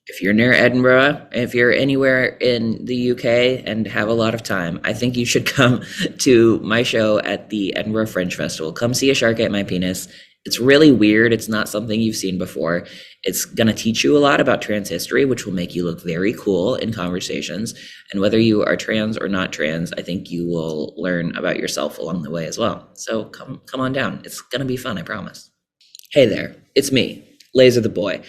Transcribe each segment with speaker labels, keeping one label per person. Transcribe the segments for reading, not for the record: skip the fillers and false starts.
Speaker 1: if you're near Edinburgh, if you're anywhere in the UK and have a lot of time, I think you should come to my show at the Edinburgh Fringe Festival. Come see A Shark Ate My Penis. It's really weird. It's not something you've seen before. It's going to teach you a lot about trans history, which will make you look very cool in conversations. And whether you are trans or not trans, I think you will learn about yourself along the way as well. So come on down. It's going to be fun, I promise. Hey there, it's me, Laser the Boy.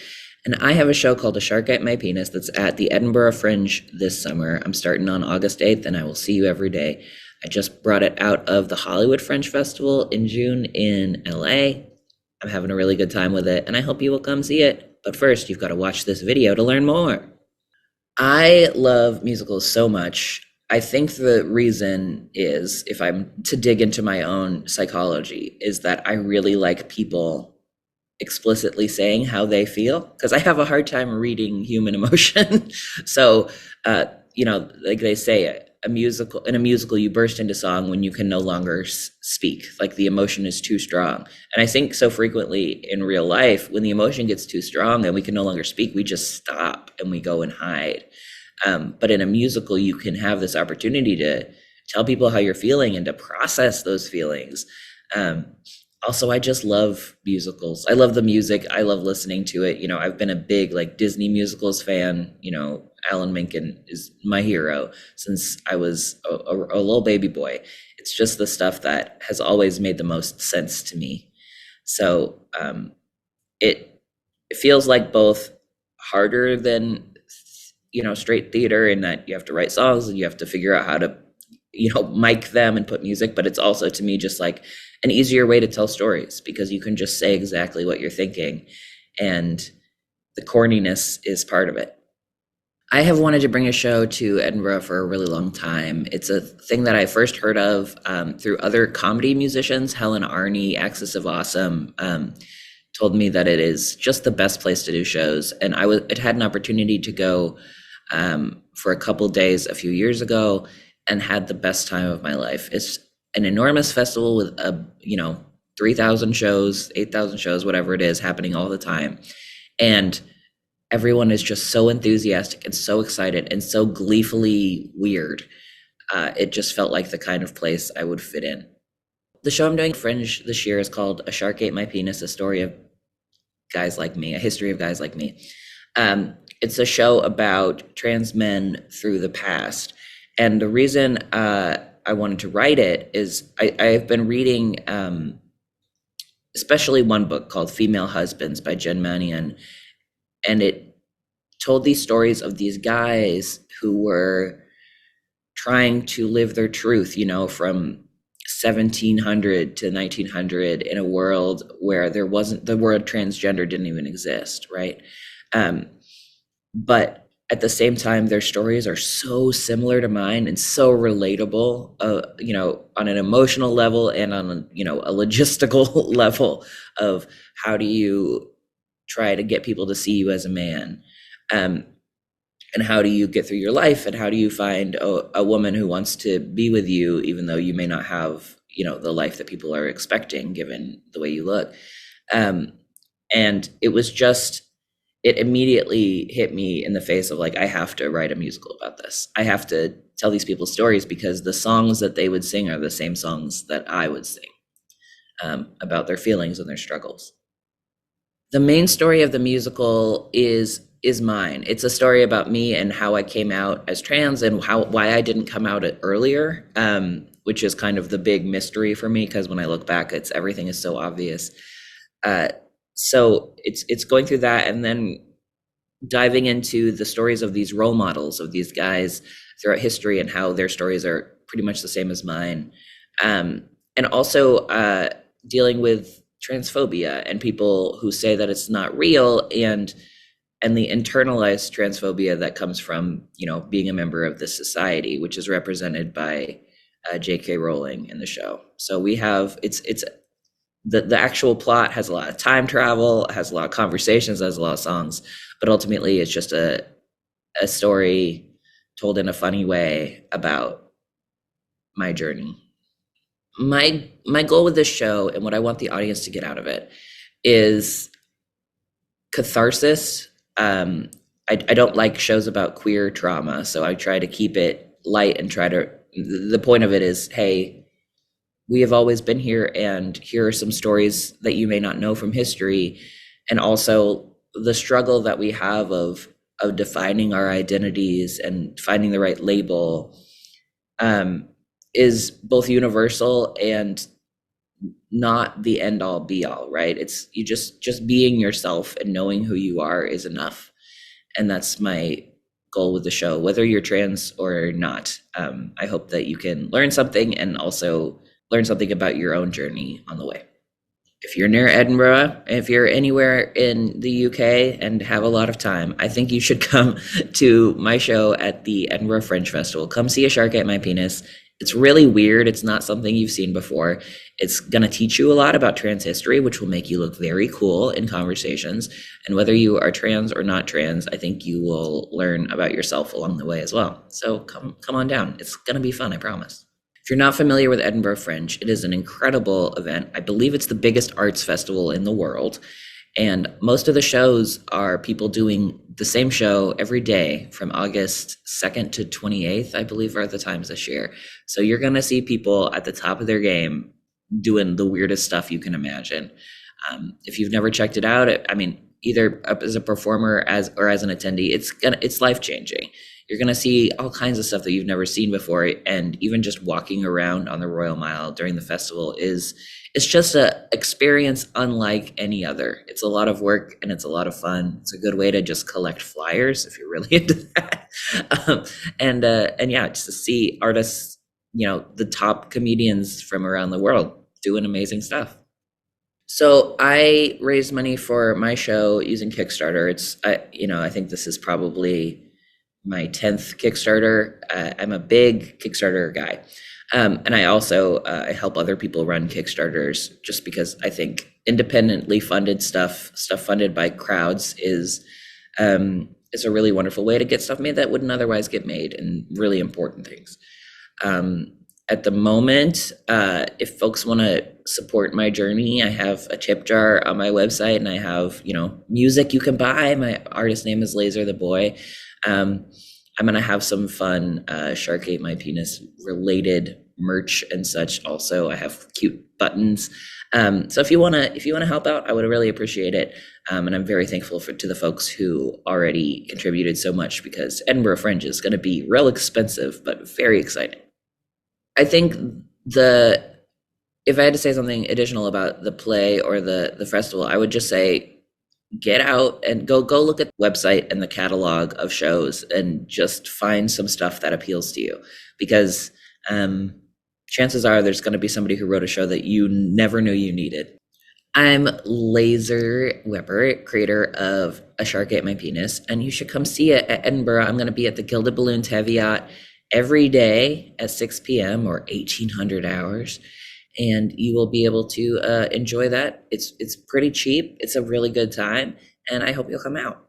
Speaker 1: And I have a show called A Shark Ate My Penis that's at the Edinburgh Fringe this summer. I'm starting on August 8th, and I will see you every day. I just brought it out of the Hollywood Fringe Festival in June in LA. I'm having a really good time with it, and I hope you will come see it. But first, you've got to watch this video to learn more. I love musicals so much. I think the reason is, if I'm to dig into my own psychology, is that I really like people explicitly saying how they feel, because I have a hard time reading human emotion. So, like they say, in a musical, you burst into song when you can no longer speak, like the emotion is too strong. And I think so frequently in real life, when the emotion gets too strong and we can no longer speak, we just stop and we go and hide. But in a musical, you can have this opportunity to tell people how you're feeling and to process those feelings. Also, I just love musicals. I love the music. I love listening to it. I've been a big Disney musicals fan. Alan Menken is my hero since I was a little baby boy. It's just the stuff that has always made the most sense to me. So it feels like both harder than straight theater, in that you have to write songs and you have to figure out how to mic them and put music, but it's also, to me, just like an easier way to tell stories, because you can just say exactly what you're thinking, and the corniness is part of it. I have wanted to bring a show to Edinburgh for a really long time. It's a thing that I first heard of through other comedy musicians. Helen Arney, Axis of Awesome, told me that it is just the best place to do shows, and it had an opportunity to go for a couple days a few years ago, and had the best time of my life. It's an enormous festival with 3,000 shows, 8,000 shows, whatever it is, happening all the time. And everyone is just so enthusiastic and so excited and so gleefully weird. It just felt like the kind of place I would fit in. The show I'm doing Fringe this year is called A Shark Ate My Penis, a story of guys like me, a history of guys like me. It's a show about trans men through the past. And the reason I wanted to write it is I've been reading especially one book called Female Husbands by Jen Manion, and it told these stories of these guys who were trying to live their truth, from 1700 to 1900 in a world where the word transgender didn't even exist, right? But at the same time, their stories are so similar to mine and so relatable, on an emotional level and on a logistical level of how do you try to get people to see you as a man, and how do you get through your life, and how do you find a woman who wants to be with you, even though you may not have the life that people are expecting given the way you look. And it immediately hit me in the face of I have to write a musical about this. I have to tell these people's stories, because the songs that they would sing are the same songs that I would sing, about their feelings and their struggles. The main story of the musical is mine. It's a story about me and how I came out as trans, and why I didn't come out earlier, which is kind of the big mystery for me, because when I look back, everything is so obvious. So it's going through that, and then diving into the stories of these role models, of these guys throughout history, and how their stories are pretty much the same as mine. And also dealing with transphobia and people who say that it's not real, and the internalized transphobia that comes from, being a member of this society, which is represented by JK Rowling in the show. So we have, the actual plot has a lot of time travel, has a lot of conversations, has a lot of songs, but ultimately it's just a story told in a funny way about my journey. My goal with this show, and what I want the audience to get out of it, is catharsis, I don't like shows about queer trauma, so I try to keep it light and try to. The point of it is, hey, we have always been here, and here are some stories that you may not know from history, and also the struggle that we have of defining our identities and finding the right label is both universal and not the end all be all, right? It's you just being yourself and knowing who you are is enough. And that's my goal with the show, whether you're trans or not. I hope that you can learn something and also learn something about your own journey on the way. If you're near Edinburgh, if you're anywhere in the UK and have a lot of time, I think you should come to my show at the Edinburgh Fringe Festival. Come see a shark at my penis. It's really weird. It's not something you've seen before. It's going to teach you a lot about trans history, which will make you look very cool in conversations. And whether you are trans or not trans, I think you will learn about yourself along the way as well. So come on down. It's going to be fun, I promise. If you're not familiar with Edinburgh Fringe, it is an incredible event. I believe it's the biggest arts festival in the world. And most of the shows are people doing the same show every day from August 2nd to 28th, I believe are the times this year. So you're going to see people at the top of their game doing the weirdest stuff you can imagine. If you've never checked it out, either as a performer or as an attendee, it's life-changing. You're going to see all kinds of stuff that you've never seen before. And even just walking around on the Royal Mile during the festival it's just a experience unlike any other. It's a lot of work and it's a lot of fun. It's a good way to just collect flyers if you're really into that. And yeah, just to see artists, the top comedians from around the world doing amazing stuff. So I raised money for my show using Kickstarter. I think this is probably my 10th Kickstarter. I'm a big Kickstarter guy. And I also I help other people run Kickstarters just because I think independently funded stuff funded by crowds is a really wonderful way to get stuff made that wouldn't otherwise get made, and really important things. At the moment, if folks want to support my journey, I have a tip jar on my website, and I have music you can buy. My artist name is Laser the Boy. I'm going to have some fun Shark Ate My Penis related merch and such. Also, I have cute buttons. So if you want to help out, I would really appreciate it. And I'm very thankful to the folks who already contributed so much, because Edinburgh Fringe is going to be real expensive, but very exciting. I think if I had to say something additional about the play or the festival, I would just say, get out and go look at the website and the catalog of shows and just find some stuff that appeals to you, because chances are there's going to be somebody who wrote a show that you never knew you needed. I'm Laser Weber, creator of A Shark Ate My Penis, and you should come see it at Edinburgh. I'm going to be at the Gilded Balloon Caveat every day at 6 p.m. or 1800 hours. And you will be able to enjoy that. It's pretty cheap. It's a really good time, and I hope you'll come out.